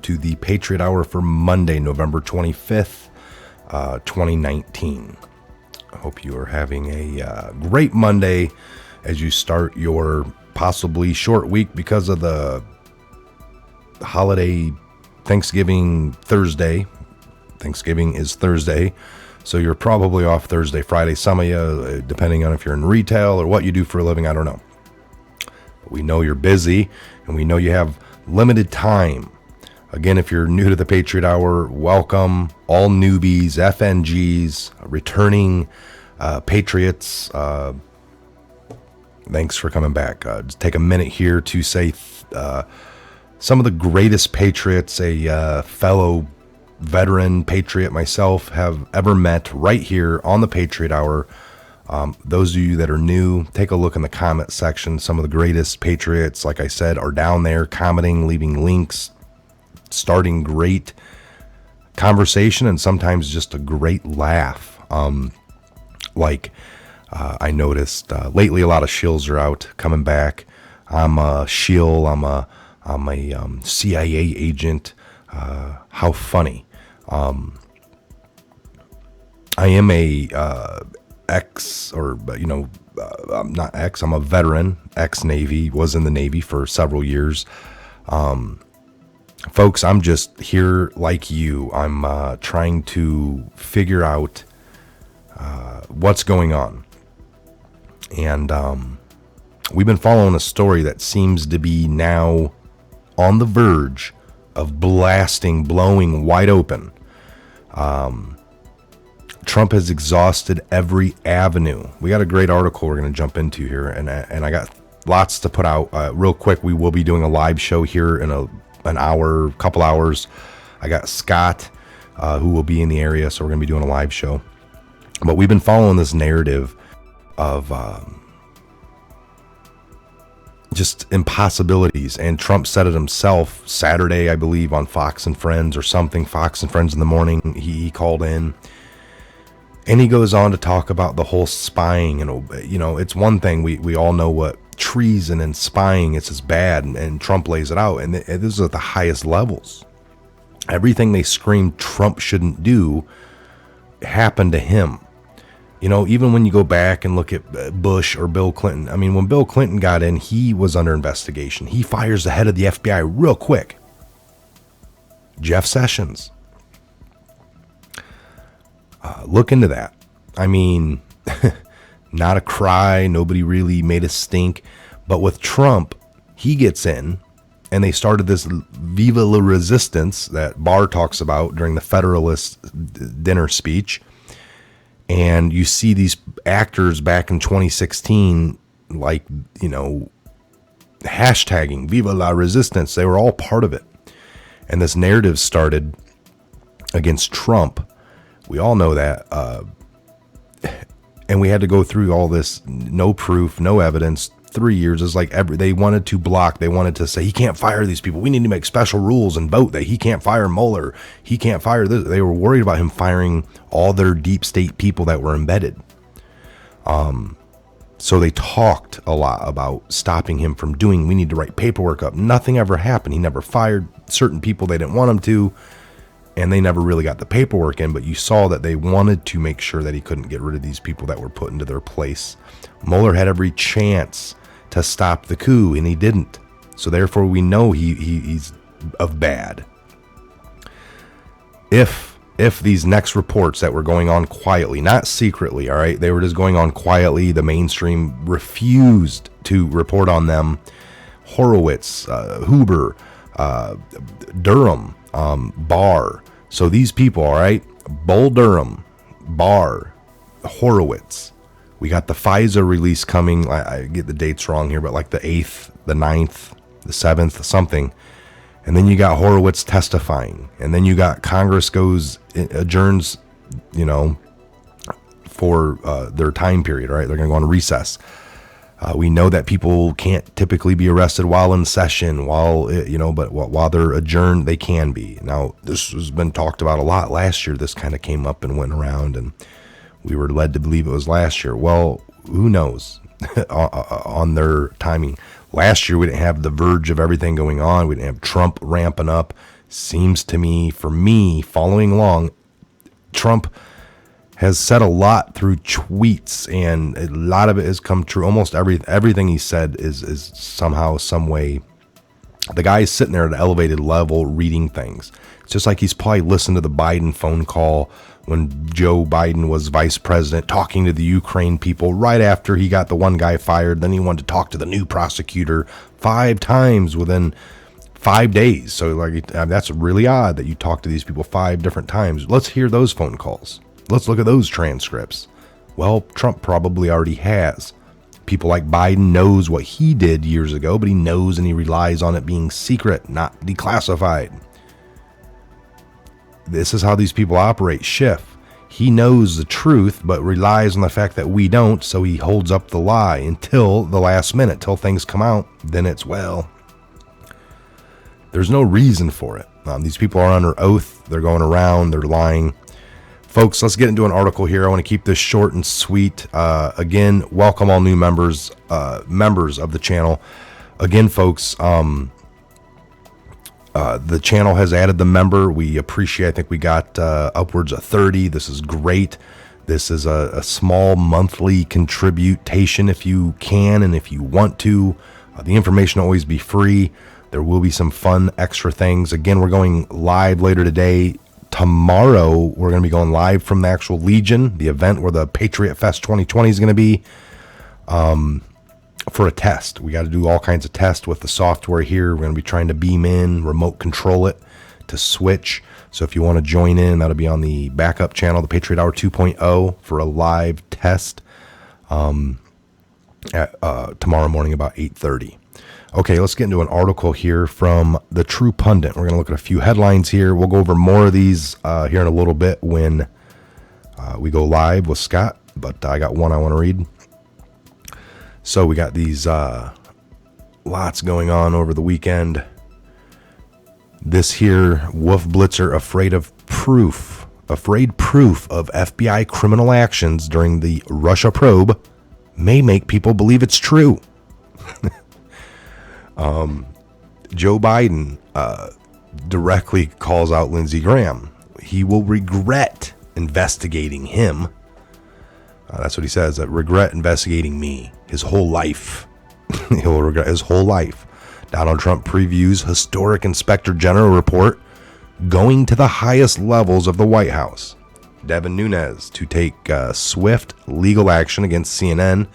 to the Patriot Hour for Monday, November 25th, 2019. I hope you are having a great Monday as you start your possibly short week because of the holiday Thanksgiving Thursday. Thanksgiving is Thursday, so you're probably off Thursday, Friday. Some of you, depending on if you're in retail or what you do for a living, I don't know. But we know you're busy, and we know you have limited time. Again, if you're new to the Patriot Hour, welcome. All newbies, FNGs, returning Patriots, thanks for coming back. Just take a minute here to say some of the greatest Patriots, a fellow veteran Patriot myself, have ever met right here on the Patriot Hour. Those of you that are new, take a look in the comment section. Some of the greatest Patriots, like I said, are down there commenting, leaving links, starting great conversation, and sometimes just a great laugh. I noticed lately a lot of shills are out coming back. I'm a shill. I'm a CIA agent. How funny. I am a I'm not ex. I'm a veteran, ex-Navy. Was in the Navy for several years. Folks, I'm just here like you. I'm trying to figure out what's going on. And we've been following a story that seems to be now on the verge of blowing wide open. Trump has exhausted every avenue. We got a great article we're going to jump into here, and I got lots to put out. Real quick, we will be doing a live show here in an hour, couple hours. I got Scott, who will be in the area, so we're going to be doing a live show. But we've been following this narrative of just impossibilities, and Trump said it himself Saturday, I believe, on Fox and Friends or something. Fox and Friends in the morning, he called in, and he goes on to talk about the whole spying. And it's one thing, we all know what treason and spying is bad, and Trump lays it out, and this is at the highest levels. Everything they scream Trump shouldn't do happened to him. Even when you go back and look at Bush or Bill Clinton, I mean, when Bill Clinton got in, he was under investigation. He fires the head of the FBI real quick. Jeff Sessions. Look into that. I mean, not a cry. Nobody really made a stink. But with Trump, he gets in, and they started this Viva la Resistance that Barr talks about during the Federalist dinner speech. And you see these actors back in 2016, hashtagging Viva la Resistance. They were all part of it. And this narrative started against Trump. We all know that. And we had to go through all this, no proof, no evidence. 3 years is they wanted to block. They wanted to say, he can't fire these people. We need to make special rules and vote that he can't fire Mueller. He can't fire this. They were worried about him firing all their deep state people that were embedded. So they talked a lot about stopping him from doing, we need to write paperwork up. Nothing ever happened. He never fired certain people they didn't want him to, and they never really got the paperwork in, but you saw that they wanted to make sure that he couldn't get rid of these people that were put into their place. Mueller had every chance to stop the coup, and he didn't. So therefore, we know he's of bad. If these next reports that were going on quietly, not secretly, all right, they were just going on quietly, the mainstream refused to report on them. Horowitz, Huber, Durham, Barr. So these people, all right, Bull Durham, Barr, Horowitz. We got the FISA release coming. I get the dates wrong here, but like the 8th, the 9th, the 7th, something. And then you got Horowitz testifying. And then you got Congress adjourns, for their time period, right? They're going to go on recess. We know that people can't typically be arrested while in session, while they're adjourned, they can be. Now, this has been talked about a lot last year. This kind of came up and went around, and we were led to believe it was last year. Well, who knows on their timing. Last year, we didn't have the verge of everything going on. We didn't have Trump ramping up, Seems to me, for me, following along, Trump has said a lot through tweets, and a lot of it has come true. Almost everything he said is somehow, some way. The guy is sitting there at an elevated level reading things. It's just like he's probably listened to the Biden phone call when Joe Biden was vice president, talking to the Ukraine people right after he got the one guy fired. Then he wanted to talk to the new prosecutor 5 times within 5 days. So like, that's really odd that you talk to these people 5 different times. Let's hear those phone calls. Let's look at those transcripts. Well, Trump probably already has. People like Biden knows what he did years ago, but he knows and he relies on it being secret, not declassified. This is how these people operate. Schiff. He knows the truth, but relies on the fact that we don't, so he holds up the lie until the last minute, till things come out. Then it's, well, there's no reason for it. These people are under oath. They're going around. They're lying. Folks, let's get into an article here. I want to keep this short and sweet. Again, welcome all new members of the channel. Again, folks, the channel has added the member. We appreciate, I think we got upwards of 30. This is great. This is a small monthly contribution if you can and if you want to. The information will always be free. There will be some fun extra things. Again, we're going live later today. Tomorrow, we're going to be going live from the actual Legion, the event where the Patriot Fest 2020 is going to be, for a test. We got to do all kinds of tests with the software here. We're going to be trying to beam in, remote control it to switch. So if you want to join in, that'll be on the backup channel, the Patriot Hour 2.0, for a live test tomorrow morning about 8:30. Okay, let's get into an article here from The True Pundit. We're going to look at a few headlines here. We'll go over more of these here in a little bit when we go live with Scott, but I got one I want to read. So we got these lots going on over the weekend. This here, Wolf Blitzer afraid proof of FBI criminal actions during the Russia probe may make people believe it's true. Joe Biden directly calls out Lindsey Graham. He will regret investigating him. That's what he says, that regret investigating me his whole life. He'll regret his whole life. Donald Trump previews historic Inspector General report going to the highest levels of the White House. Devin Nunes to take swift legal action against CNN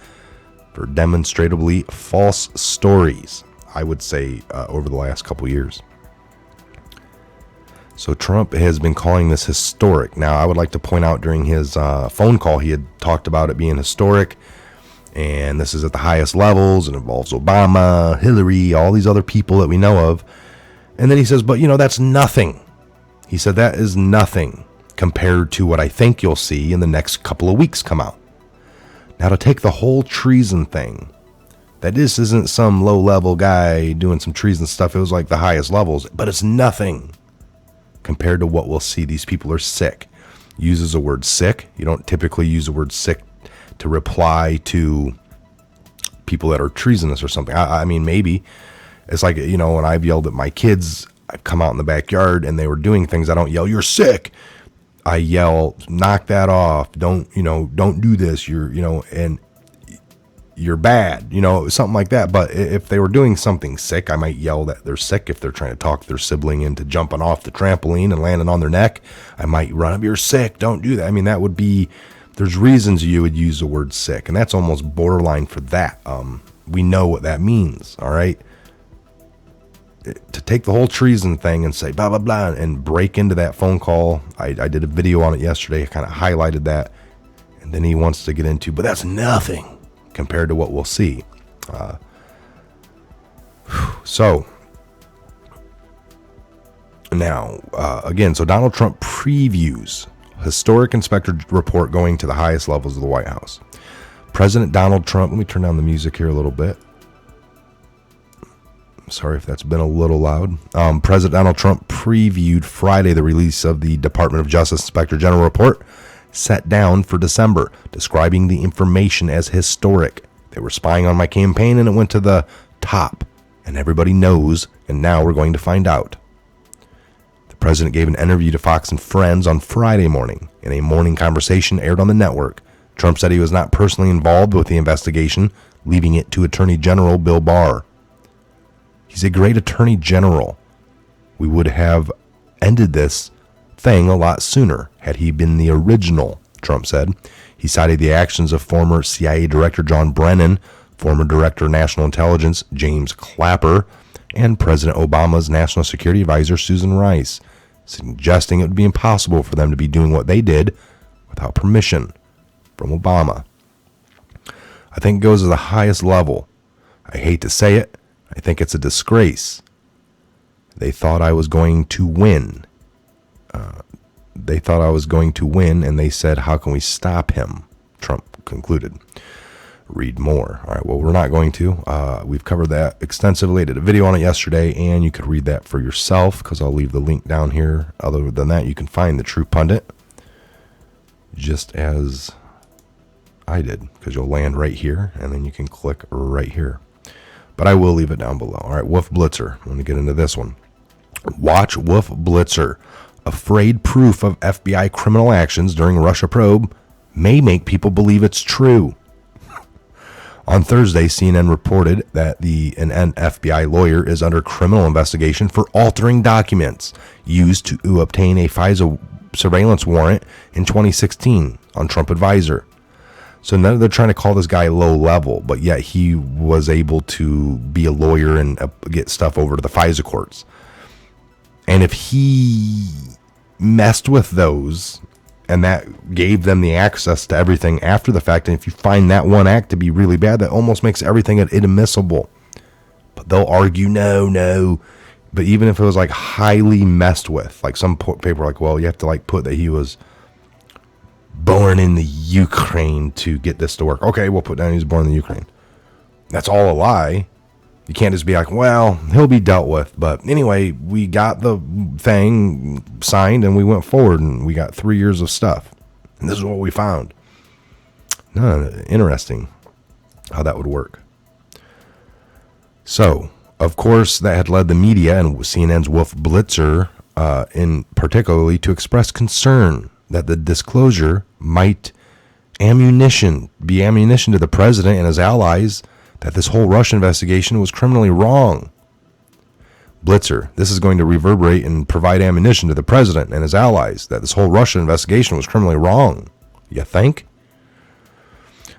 for demonstrably false stories, I would say, over the last couple years. So Trump has been calling this historic. Now, I would like to point out during his phone call, he had talked about it being historic, and this is at the highest levels. It involves Obama, Hillary, all these other people that we know of. And then he says, but, that's nothing. He said, that is nothing compared to what I think you'll see in the next couple of weeks come out. Now, to take the whole treason thing, that this isn't some low-level guy doing some treason stuff. It was like the highest levels, but it's nothing compared to what we'll see. These people are sick. Uses the word sick. You don't typically use the word sick to reply to people that are treasonous or something. I mean, maybe. It's like, when I've yelled at my kids, I've come out in the backyard and they were doing things. I don't yell, "You're sick." I yell, "Knock that off. Don't do this. And you're bad," something like that. But if they were doing something sick, I might yell that they're sick. If they're trying to talk their sibling into jumping off the trampoline and landing on their neck, I might run up, "You're sick. Don't do that." I mean, that would be, there's reasons you would use the word sick, and that's almost borderline for that. We know what that means, all right? To take the whole treason thing and say blah, blah, blah, and break into that phone call. I did a video on it yesterday. I kind of highlighted that. And then he wants to get into, but that's nothing compared to what we'll see. So now, again, so Donald Trump previews historic inspector report going to the highest levels of the White House. President Donald Trump, let me turn down the music here a little bit. Sorry if that's been a little loud. President Donald Trump previewed Friday the release of the Department of Justice Inspector General report set down for December, describing the information as historic. They were spying on my campaign and it went to the top, and everybody knows, and now we're going to find out. The president gave an interview to Fox and Friends on Friday morning. In a morning conversation aired on the network, Trump said he was not personally involved with the investigation, leaving it to Attorney General Bill Barr. He's a great Attorney General. We would have ended this thing a lot sooner had he been the original, Trump said. He cited the actions of former CIA Director John Brennan, former Director of National Intelligence James Clapper, and President Obama's National Security Advisor Susan Rice, suggesting it would be impossible for them to be doing what they did without permission from Obama. I think it goes to the highest level. I hate to say it. I think it's a disgrace. They thought I was going to win. And they said, how can we stop him? Trump concluded. Read more. All right, well, we're not going to. We've covered that extensively. I did a video on it yesterday, and you could read that for yourself because I'll leave the link down here. Other than that, you can find the True Pundit just as I did, because you'll land right here, and then you can click right here. But I will leave it down below. All right, Wolf Blitzer. I want to get into this one. Watch Wolf Blitzer. Afraid proof of FBI criminal actions during Russia probe may make people believe it's true. On Thursday, CNN reported that an FBI lawyer is under criminal investigation for altering documents used to obtain a FISA surveillance warrant in 2016 on Trump advisor. So now they're trying to call this guy low level, but yet he was able to be a lawyer and get stuff over to the FISA courts. And if he messed with those and that gave them the access to everything after the fact, and if you find that one act to be really bad, that almost makes everything inadmissible. But they'll argue, no. But even if it was like highly messed with, like some paper like, well, you have to like put that he was born in the Ukraine to get this to work. Okay, we'll put down he was born in the Ukraine. That's all a lie. You can't just be like, well, he'll be dealt with. But anyway, we got the thing signed and we went forward and we got 3 years of stuff. And this is what we found. Interesting how that would work. So, of course, that had led the media and CNN's Wolf Blitzer in particularly to express concern that the disclosure might be ammunition to the president and his allies that this whole Russia investigation was criminally wrong. Blitzer, this is going to reverberate and provide ammunition to the president and his allies that this whole Russia investigation was criminally wrong. You think?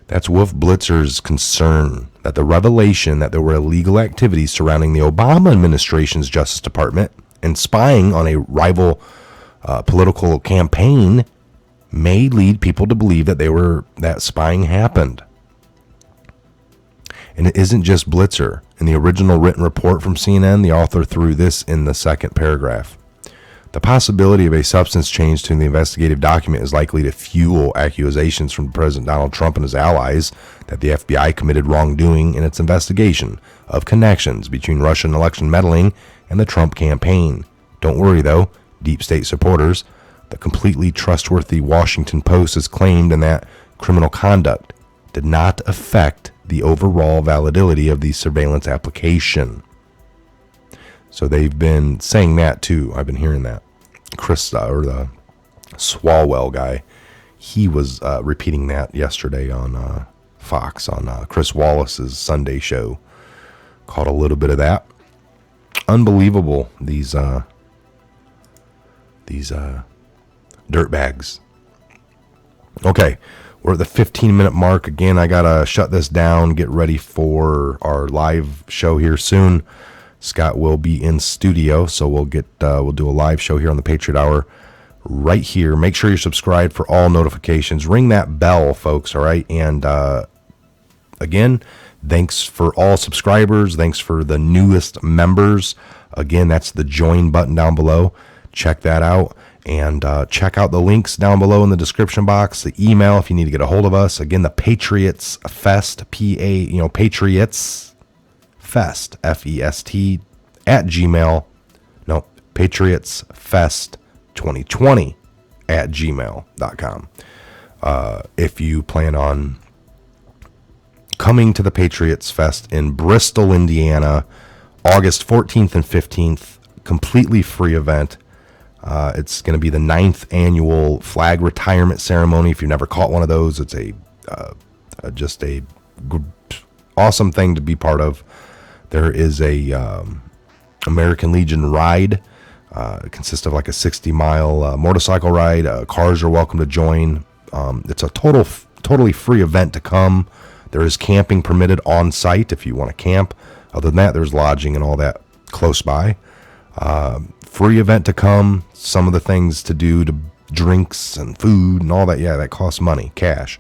That's Wolf Blitzer's concern that the revelation that there were illegal activities surrounding the Obama administration's Justice Department and spying on a rival political campaign may lead people to believe that spying happened. And it isn't just Blitzer. In the original written report from CNN, the author threw this in the second paragraph. The possibility of a substance change to the investigative document is likely to fuel accusations from President Donald Trump and his allies that the FBI committed wrongdoing in its investigation of connections between Russian election meddling and the Trump campaign. Don't worry, though, deep state supporters. The completely trustworthy Washington Post has claimed in that criminal conduct did not affect the overall validity of the surveillance application. So they've been saying that too. I've been hearing that. Chris, or the Swalwell guy, he was repeating that yesterday on Fox, on Chris Wallace's Sunday show. Caught a little bit of that. Unbelievable, these dirtbags. Okay. We're at the 15-minute mark. Again, I got to shut this down, get ready for our live show here soon. Scott will be in studio, so we'll do a live show here on the Patriot Hour right here. Make sure you're subscribed for all notifications. Ring that bell, folks, all right? And again, thanks for all subscribers. Thanks for the newest members. Again, that's the join button down below. Check that out. And check out the links down below in the description box, the email if you need to get a hold of us. Again, the Patriots Fest, Patriots Fest, F-E-S-T, at Gmail. No, Patriots Fest 2020 at gmail.com. If you plan on coming to the Patriots Fest in Bristol, Indiana, August 14th and 15th, completely free event. It's going to be the 9th annual flag retirement ceremony. If you've never caught one of those, it's just a awesome thing to be part of. There is a American Legion ride. It consists of like a 60-mile motorcycle ride. Cars are welcome to join. It's a totally free event to come. There is camping permitted on site if you want to camp. Other than that, there's lodging and all that close by. Free event to come. Some of the things to do, to drinks and food and all that, yeah, that costs money, cash.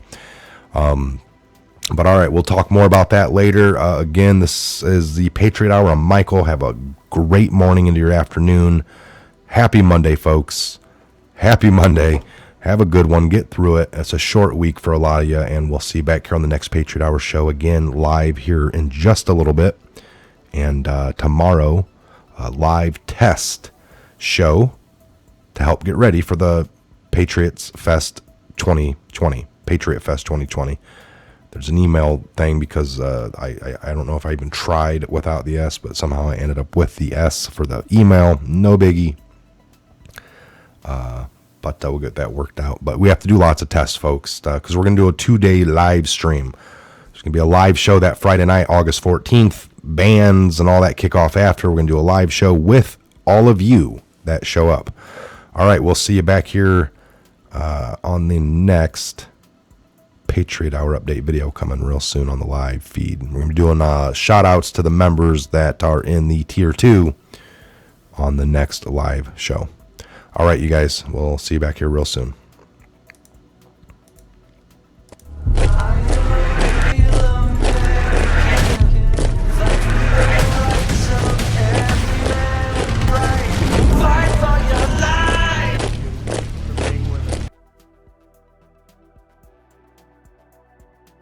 But all right, we'll talk more about that later. Again, this is the Patriot Hour. I'm Michael. Have a great morning into your afternoon. Happy Monday, folks. Happy Monday. Have a good one. Get through it. It's a short week for a lot of you, and we'll see you back here on the next Patriot Hour show again, live here in just a little bit. And tomorrow, a live test show to help get ready for the Patriots Fest 2020. Patriot Fest 2020. There's an email thing because I don't know if I even tried without the S, but somehow I ended up with the S for the email. No biggie. But we'll get that worked out. But we have to do lots of tests, folks, because we're going to do a 2-day live stream. There's going to be a live show that Friday night, August 14th. Bands and all that kick off after. We're going to do a live show with all of you that show up. All right, we'll see you back here on the next Patriot Hour update video coming real soon on the live feed. We're going to be doing shout outs to the members that are in the tier 2 on the next live show. All right, you guys, we'll see you back here real soon.